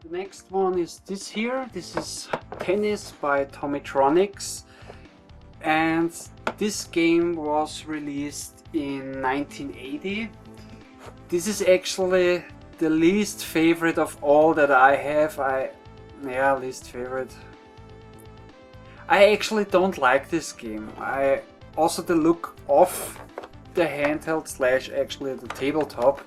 The next one is this here. This is Tennis by Tronics, and this game was released in 1980. This is actually the least favorite of all that I have. Least favorite. I actually don't like this game. Also the look of the handheld / actually the tabletop.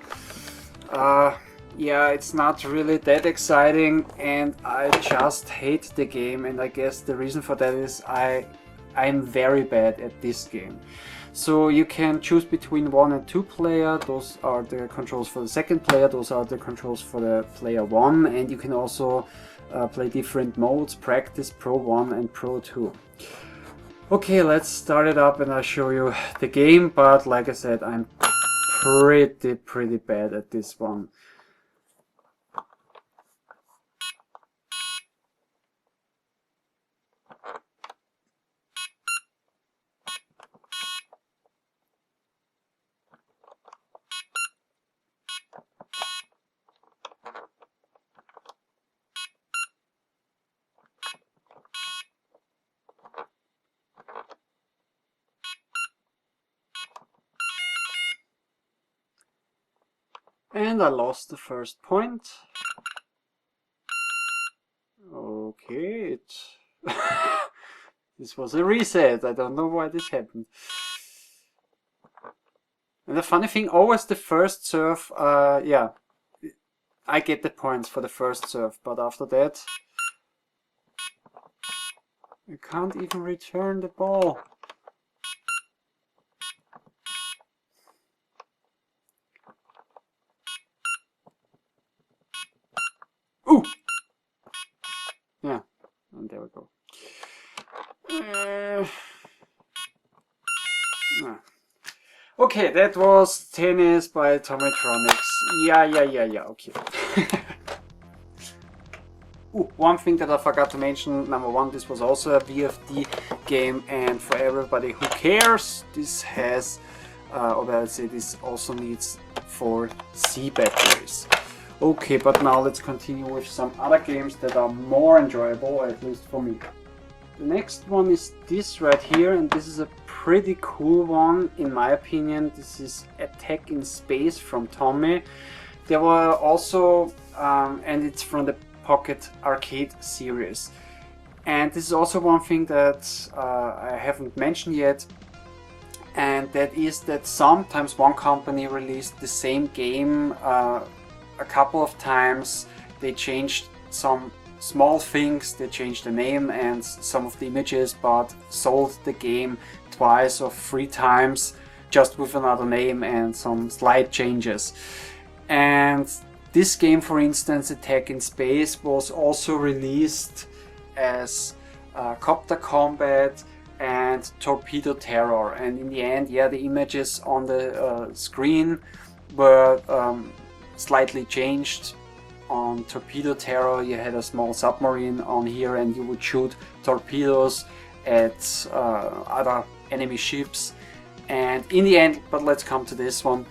Yeah, it's not really that exciting, and I just hate the game, and I guess the reason for that is I'm very bad at this game. So you can choose between 1 and 2 player. Those are the controls for the second player, those are the controls for the player 1, and you can also play different modes: practice, pro 1 and pro 2. Okay, let's start it up and I'll show you the game, but like I said, I'm pretty bad at this one. And I lost the first point. Okay, this was a reset. I don't know why this happened. And the funny thing, always the first serve, yeah, I get the points for the first serve, but after that, I can't even return the ball. Ooh! Yeah, and there we go. Okay, that was Tennis by Tronics. Yeah, okay. Ooh, one thing that I forgot to mention, number 1, this was also a VFD game, and for everybody who cares, this has, or let's say this also needs 4C batteries. Okay, but now let's continue with some other games that are more enjoyable, at least for me. The next one is this right here, and this is a pretty cool one in my opinion. This is Attack in Space from Tommy. There were also, and it's from the Pocket Arcade series. And this is also one thing that I haven't mentioned yet, and that is that sometimes one company released the same game a couple of times. They changed some small things, they changed the name and some of the images, but sold the game twice or 3 times just with another name and some slight changes. And this game, for instance, Attack in Space, was also released as Copter Combat and Torpedo Terror, and in the end, yeah, the images on the screen were slightly changed. On Torpedo Terror you had a small submarine on here, and you would shoot torpedoes at other enemy ships. And in the end, but let's come to this one,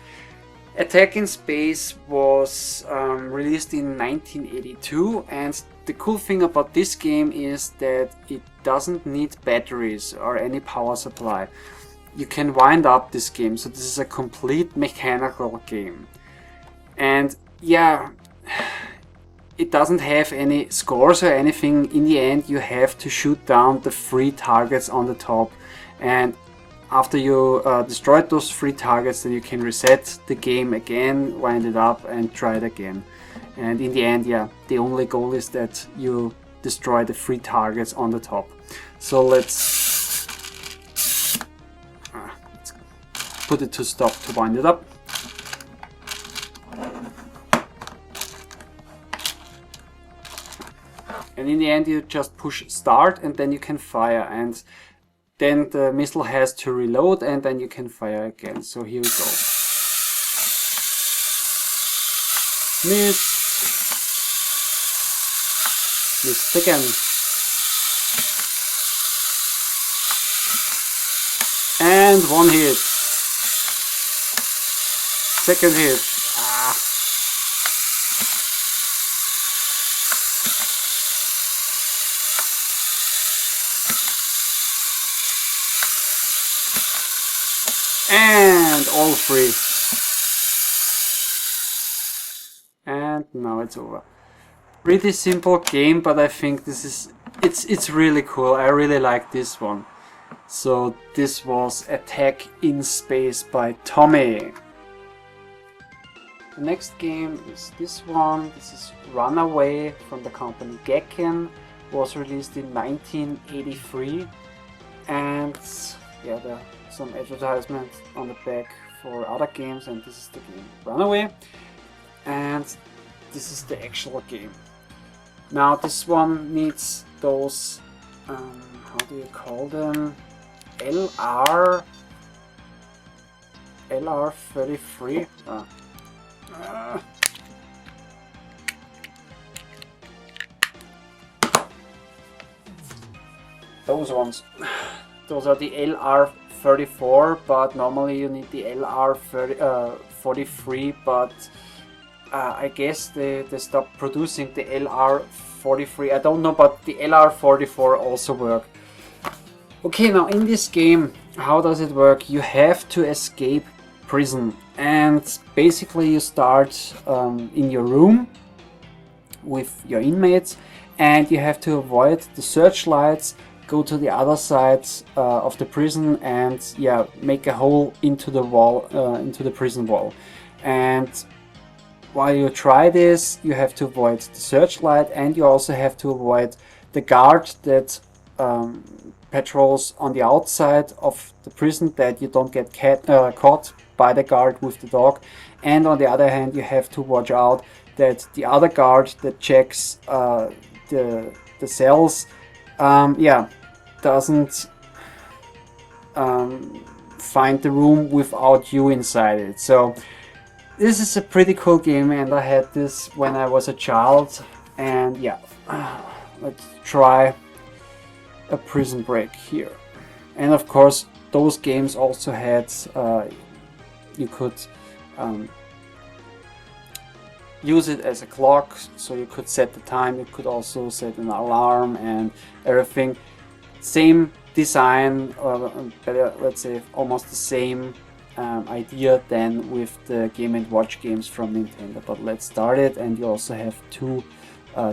Attack in Space was released in 1982, and the cool thing about this game is that it doesn't need batteries or any power supply. You can wind up this game, so this is a complete mechanical game. And yeah, it doesn't have any scores or anything. In the end, you have to shoot down the 3 targets on the top, and after you destroyed those 3 targets, then you can reset the game again, wind it up and try it again. And in the end, yeah, the only goal is that you destroy the 3 targets on the top. So let's put it to stop to wind it up. And in the end, you just push start and then you can fire, and then the missile has to reload and then you can fire again. So here we go. Miss. Missed again. And 1 hit. Second hit. And all free. And now it's over. Pretty simple game, but I think this is it's really cool. I really like this one. So this was Attack in Space by Tommy. The next game is this one. This is Runaway from the company Gekken. Was released in 1983, and yeah, there are some advertisements on the back for other games, and this is the game Runaway, and this is the actual game. Now this one needs those how do you call them, LR33. Those ones. Those are the LR34, but normally you need the LR43, but I guess they stopped producing the LR43. I don't know, but the LR44 also work. Okay, now in this game, how does it work? You have to escape prison, and basically you start in your room with your inmates, and you have to avoid the searchlights, go to the other side of the prison, and yeah, make a hole into the wall, into the prison wall. And while you try this, you have to avoid the searchlight, and you also have to avoid the guard that patrols on the outside of the prison, that you don't get caught by the guard with the dog. And on the other hand, you have to watch out that the other guard that checks the cells doesn't find the room without you inside it. So this is a pretty cool game, and I had this when I was a child. And yeah, let's try a prison break here. And of course, those games also had you could use it as a clock, so you could set the time. You could also set an alarm and everything. Same design, or better, let's say almost the same idea than with the Game & Watch games from Nintendo. But let's start it, and you also have two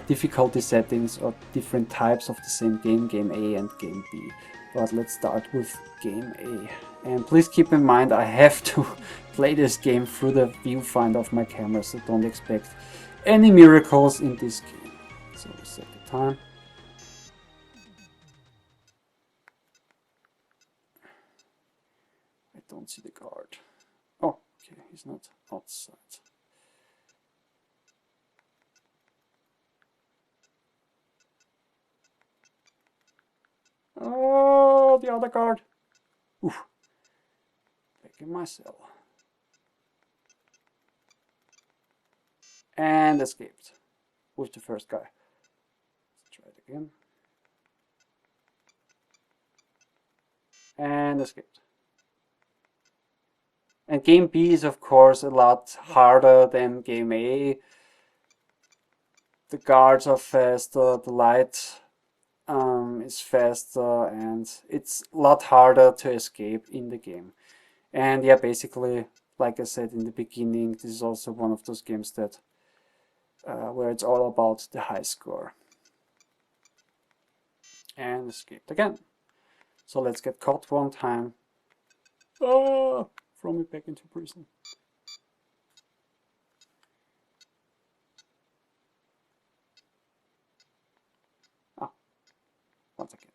difficulty settings or different types of the same game, Game A and Game B. But let's start with Game A. And please keep in mind, I have to play this game through the viewfinder of my camera, so don't expect any miracles in this game. So we set the time. I don't see the guard. Oh, okay, he's not outside. Oh, the other guard. Oof. Back in my cell. And escaped with the first guy. Let's try it again. And escaped. And Game B is of course a lot harder than Game A. The guards are faster, the light is faster, and it's a lot harder to escape in the game. And yeah, basically, like I said in the beginning, this is also one of those games that where it's all about the high score. And escaped again. So let's get caught one time. Oh, throw me back into prison. Ah, once again.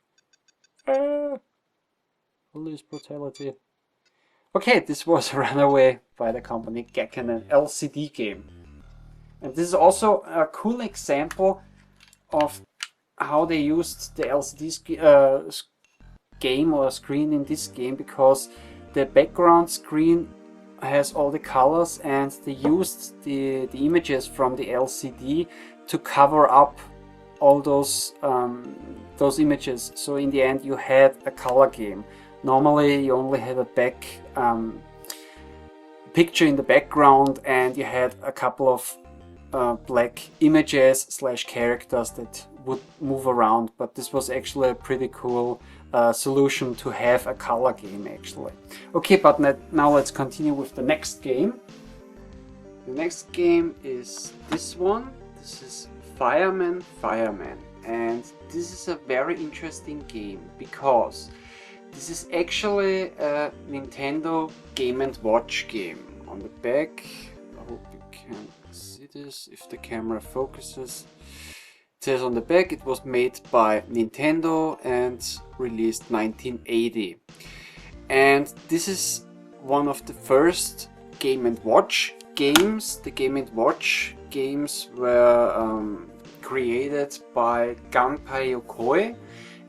Police brutality. Okay, this was Runaway by the company Gekken, an LCD game. And this is also a cool example of how they used the LCD game or screen in this game, because the background screen has all the colors, and they used the images from the LCD to cover up all those images. So in the end you had a color game. Normally you only had a picture in the background, and you had a couple of black images / characters that would move around. But this was actually a pretty cool solution to have a color game actually. Okay, but now let's continue with the next game. The next game is this one. This is Fireman, and this is a very interesting game because this is actually a Nintendo Game & Watch game. On the back, I hope you can see this if the camera focuses. It says on the back it was made by Nintendo and released 1980. And this is one of the first Game & Watch games. The Game & Watch games were created by Gunpei Yokoi.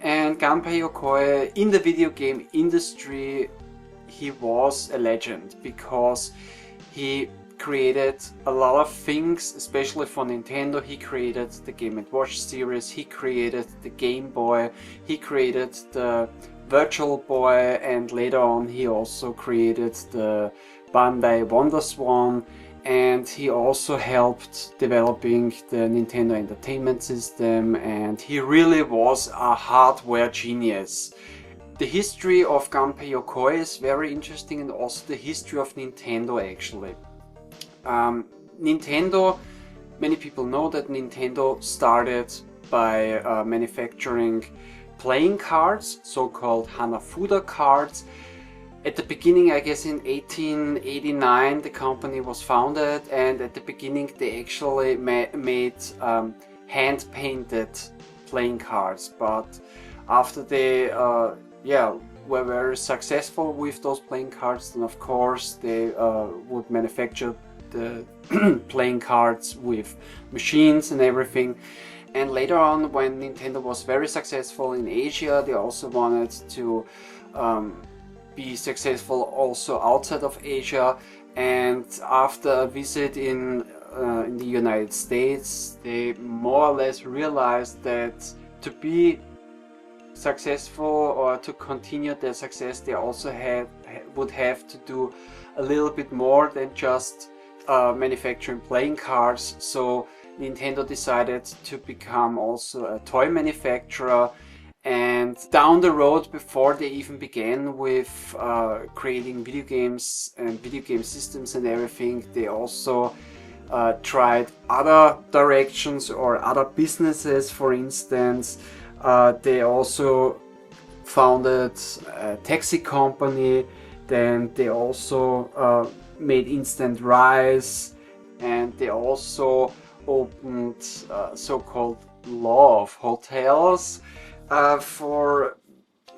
And Gunpei Yokoi, in the video game industry, he was a legend because he created a lot of things, especially for Nintendo. He created the Game & Watch series, he created the Game Boy, he created the Virtual Boy, and later on he also created the Bandai Wonder Swan, and he also helped developing the Nintendo Entertainment System, and he really was a hardware genius. The history of Gunpei Yokoi is very interesting, and also the history of Nintendo actually. Nintendo, many people know that Nintendo started by manufacturing playing cards, so-called Hanafuda cards. At the beginning, I guess in 1889, the company was founded, and at the beginning they actually made hand-painted playing cards. But after they were very successful with those playing cards, then of course they would manufacture the playing cards with machines and everything. And later on, when Nintendo was very successful in Asia, they also wanted to be successful also outside of Asia. And after a visit in the United States, they more or less realized that to be successful or to continue their success, they also would have to do a little bit more than just manufacturing playing cards. So Nintendo decided to become also a toy manufacturer, and down the road, before they even began with creating video games and video game systems and everything, they also tried other directions or other businesses. For instance, they also founded a taxi company, then they also made instant rice, and they also opened so-called love hotels for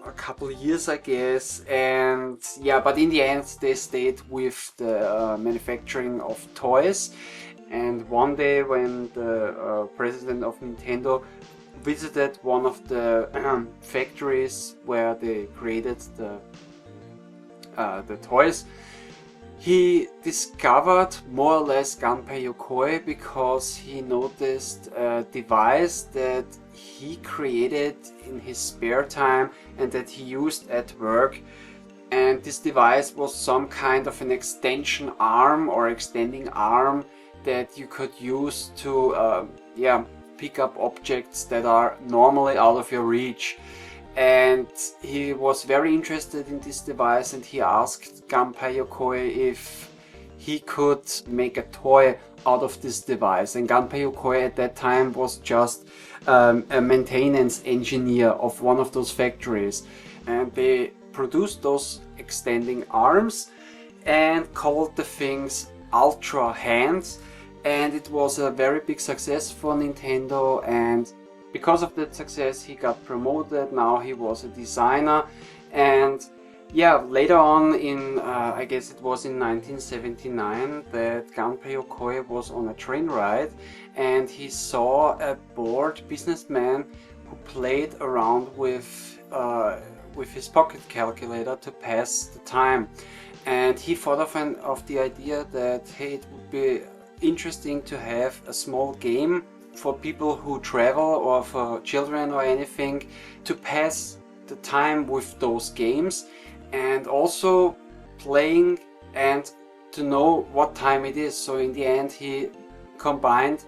a couple of years, I guess. And yeah, but in the end they stayed with the manufacturing of toys. And one day when the president of Nintendo visited one of the factories where they created the toys, he discovered more or less Gunpei Yokoi because he noticed a device that he created in his spare time and that he used at work. And this device was some kind of an extension arm or extending arm that you could use to pick up objects that are normally out of your reach. And he was very interested in this device, and he asked Gunpei Yokoi if he could make a toy out of this device. And Gunpei Yokoi at that time was just a maintenance engineer of one of those factories. And they produced those extending arms and called the things Ultra Hands. And it was a very big success for Nintendo, and because of that success he got promoted. Now he was a designer. And yeah, later on in I guess it was in 1979 that Gunpei Yokoi was on a train ride, and he saw a bored businessman who played around with his pocket calculator to pass the time. And he thought of the idea that, hey, it would be interesting to have a small game for people who travel or for children or anything to pass the time with those games, and also playing and to know what time it is. So in the end he combined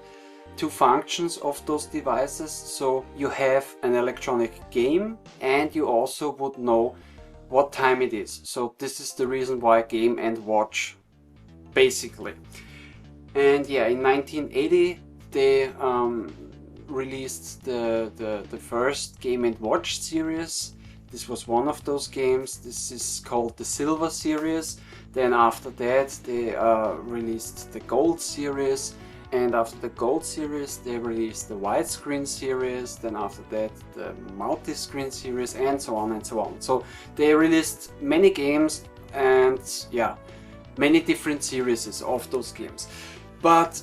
two functions of those devices. So you have an electronic game and you also would know what time it is. So this is the reason why Game and Watch, basically. And yeah, in 1980 they released the first Game and Watch series. This was one of those games. This is called the Silver series. Then after that they released the Gold series, and after the Gold series they released the widescreen series, then after that the multi-screen series, and so on and so on. So they released many games and yeah, many different series of those games. But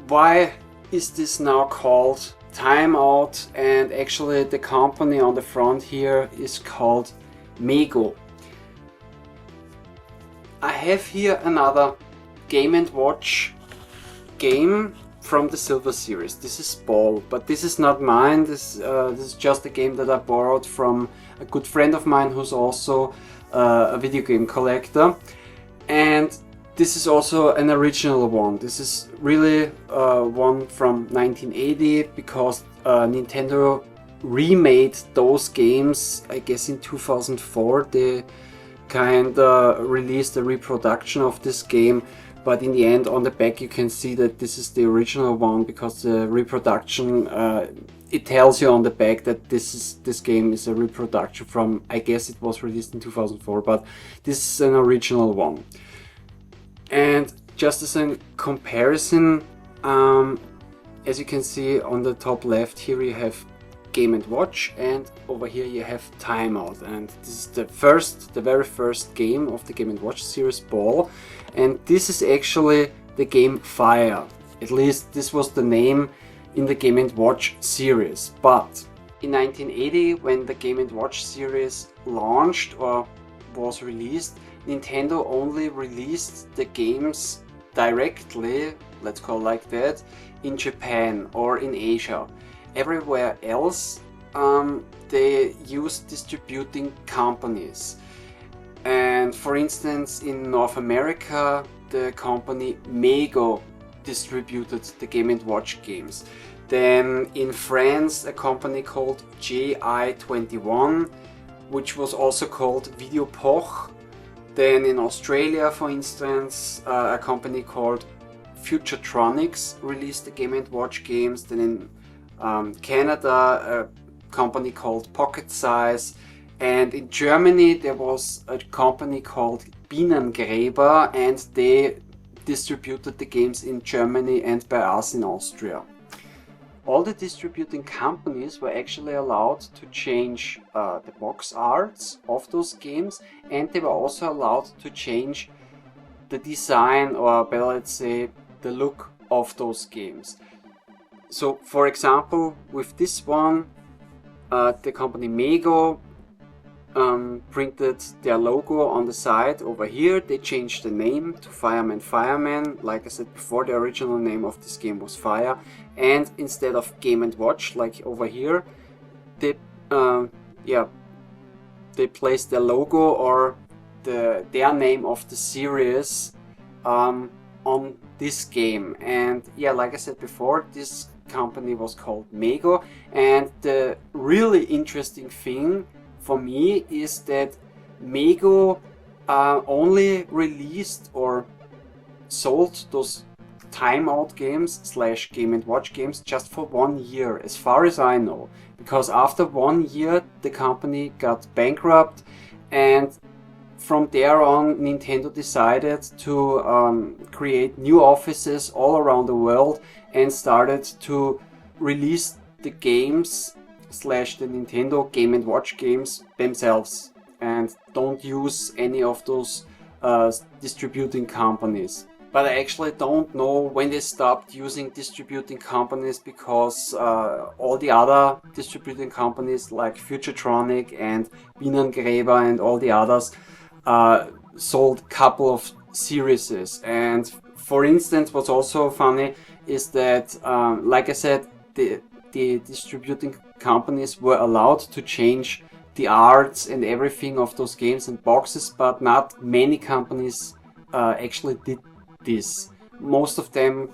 why is this now called Timeout? And actually the company on the front here is called Mego. I have here another Game and Watch game from the Silver series. This is Ball, but this is not mine. This is just a game that I borrowed from a good friend of mine who's also a video game collector. And this is also an original one. This is really one from 1980 because Nintendo remade those games, I guess in 2004. They kinda released a reproduction of this game, but in the end on the back you can see that this is the original one, because the reproduction, it tells you on the back that this game is a reproduction from, I guess it was released in 2004, but this is an original one. And just as a comparison, as you can see on the top left here you have Game and Watch, and over here you have Timeout. And this is the very first game of the Game and Watch series, Ball. And this is actually the game Fire. At least this was the name in the Game and Watch series. But in 1980, when the Game and Watch series launched or was released, Nintendo only released the games directly, let's call it like that, in Japan or in Asia. Everywhere else they used distributing companies. And for instance, in North America the company Mego distributed the Game & Watch games. Then in France a company called JI21, which was also called Videopoch. Then in Australia, for instance, a company called Future Tronics released the Game & Watch games. Then in Canada, a company called Pocket Size, and in Germany there was a company called Bienengräber, and they distributed the games in Germany and by us in Austria. All the distributing companies were actually allowed to change the box arts of those games, and they were also allowed to change the design, or better let's say the look of those games. So for example, with this one, the company Mego printed their logo on the side over here. They changed the name to Fireman Fireman. Like I said before, the original name of this game was Fire. And instead of Game and Watch, like over here, they placed their logo or their name of the series on this game. And yeah, like I said before, this company was called Mego. And the really interesting thing for me is that Mego only released or sold those Timeout games / Game & Watch games just for 1 year, as far as I know. Because after 1 year the company got bankrupt, and from there on Nintendo decided to create new offices all around the world and started to release the games / the Nintendo Game & Watch games themselves, and don't use any of those distributing companies. But I actually don't know when they stopped using distributing companies, because all the other distributing companies like Futuretronic and Bienengräber and all the others sold a couple of series. And for instance, what's also funny is that, like I said, the distributing companies were allowed to change the arts and everything of those games and boxes, but not many companies actually did this. Most of them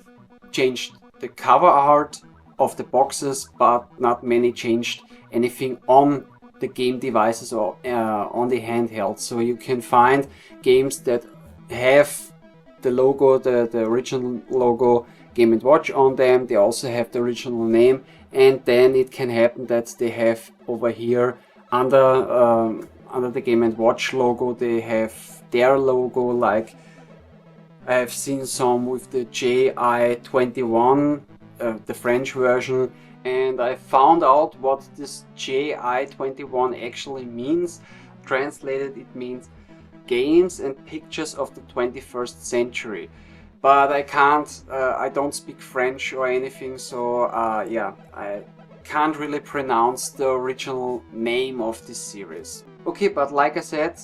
changed the cover art of the boxes, but not many changed anything on the game devices or on the handheld. So you can find games that have the logo, the original logo Game & Watch on them. They also have the original name, and then it can happen that they have over here under the Game & Watch logo, they have their logo. Like I have seen some with the JI21, the French version, and I found out what this JI21 actually means. Translated, it means Games and Pictures of the 21st Century. But I can't, I don't speak French or anything, so yeah, I can't really pronounce the original name of this series. Okay, but like I said,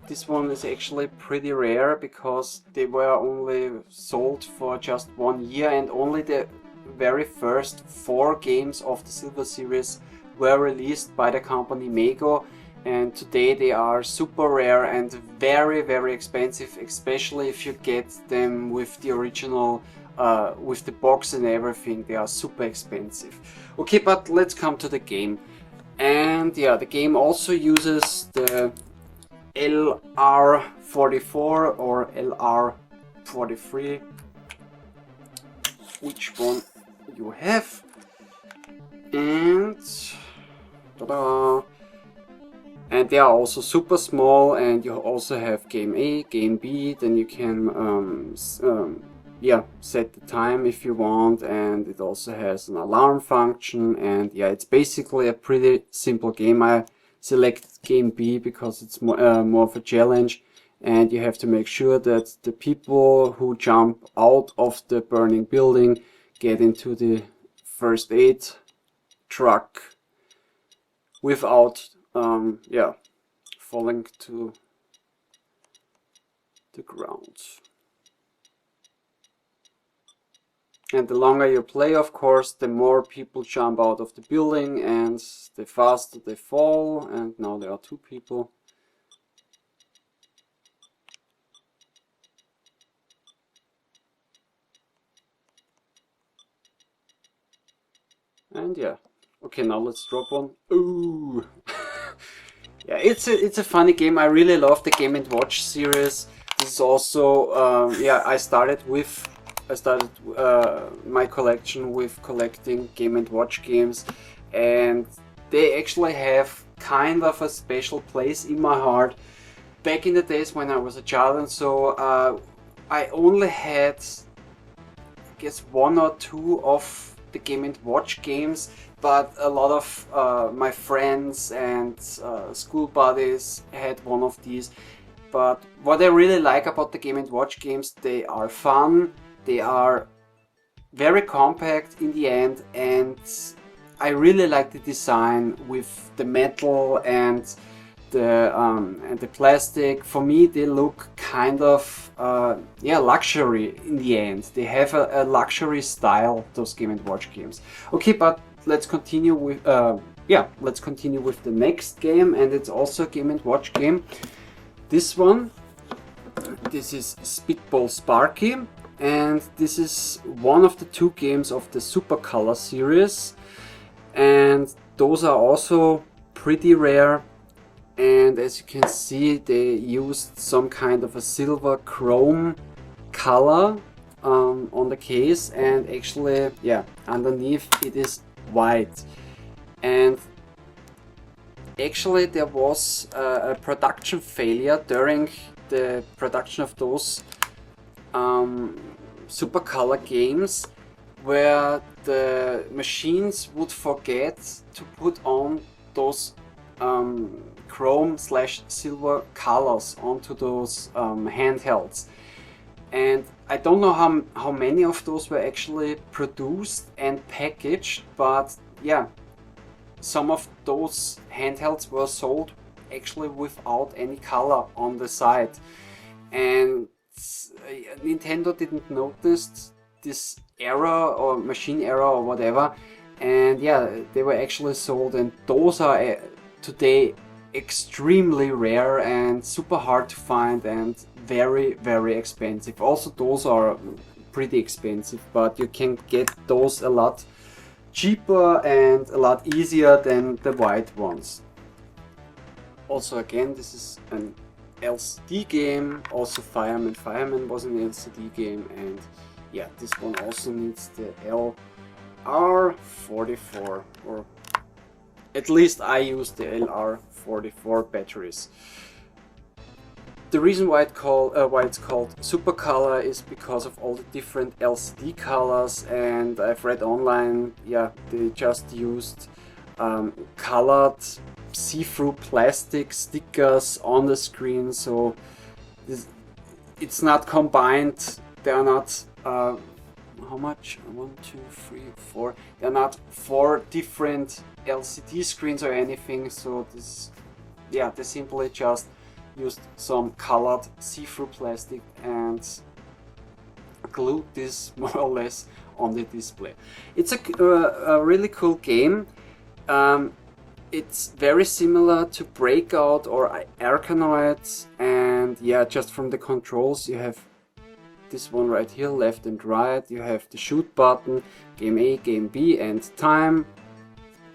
this one is actually pretty rare because they were only sold for just 1 year, and only the very first 4 games of the Silver Series were released by the company Mego, and today they are super rare and very, very expensive, especially if you get them with the original, with the box and everything. They are super expensive. Okay, but let's come to the game. And yeah, the game also uses the LR44 or LR43, which one you have. And ta-da! And they are also super small, and you also have game A, game B, then you can yeah, set the time if you want, and it also has an alarm function, and yeah, it's basically a pretty simple game. I select game B because it's more of a challenge, and you have to make sure that the people who jump out of the burning building get into the first aid truck without yeah, falling to the ground. And the longer you play, of course, the more people jump out of the building and the faster they fall. And now there are 2 people. And yeah, okay, now let's drop one. Ooh. Yeah, it's a funny game. I really love the Game & Watch series. This is also yeah, I started my collection with collecting Game & Watch games, and they actually have kind of a special place in my heart. Back in the days when I was a child, and so I only had, I guess, 1 or 2 of the Game & Watch games, but a lot of my friends and school buddies had one of these. But what I really like about the Game & Watch games, they are fun, they are very compact in the end, and I really like the design with the metal and the plastic. For me, they look kind of yeah, luxury in the end. They have a luxury style, those Game & Watch games. Okay, but let's continue with yeah, let's continue with the next game, and it's also a Game & Watch game. This one, this is Spitball Sparky, and this is one of the 2 games of the Super Color series, and those are also pretty rare. And as you can see, they used some kind of a silver chrome color on the case, and actually, yeah, underneath it is white. And actually there was a production failure during the production of those Super Color games, where the machines would forget to put on those chrome/silver colors onto those handhelds. And I don't know how many of those were actually produced and packaged, but yeah, some of those handhelds were sold actually without any color on the side. And Nintendo didn't notice this error or machine error or whatever, and yeah, they were actually sold, and those are today extremely rare and super hard to find and very, very expensive. Also, those are pretty expensive, but you can get those a lot cheaper and a lot easier than the white ones. Also, again, this is an LCD game. Also, Fireman was an LCD game, and yeah, this one also needs the LR44, or at least I use the LR44 batteries. The reason why it's called Super Color is because of all the different LCD colors, and I've read online, yeah, they just used colored see-through plastic stickers on the screen, so it's not combined. They are not how much? 1, 2, 3, 4. They're not 4 different LCD screens or anything. So this, yeah, they simply just used some colored see-through plastic and glued this more or less on the display. It's a really cool game. It's very similar to Breakout or Arkanoids, and yeah, just from the controls you have this one right here, left and right. You have the shoot button, game A, game B, and time,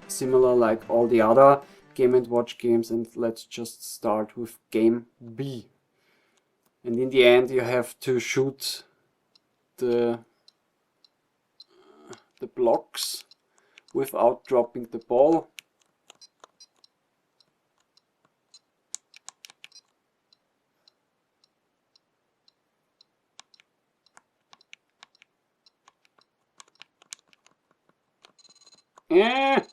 similar like all the other Game & Watch games. And let's just start with game B. And in the end you have to shoot the blocks without dropping the ball. Yeah. It's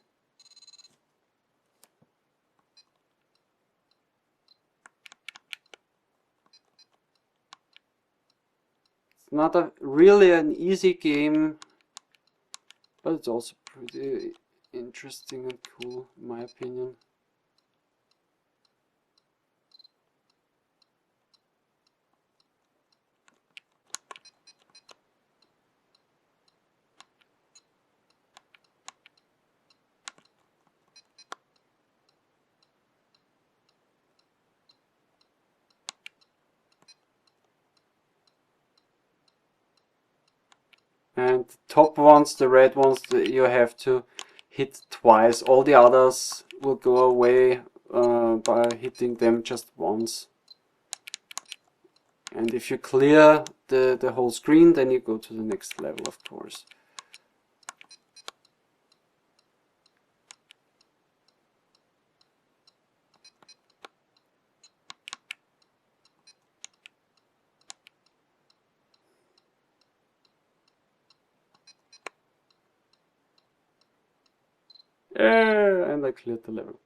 not really an easy game, but it's also pretty interesting and cool in my opinion. And the top ones, the red ones, you have to hit twice. All the others will go away by hitting them just once. And if you clear the whole screen, then you go to the next level, of course. And I cleared the level.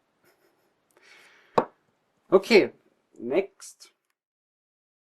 Okay, next.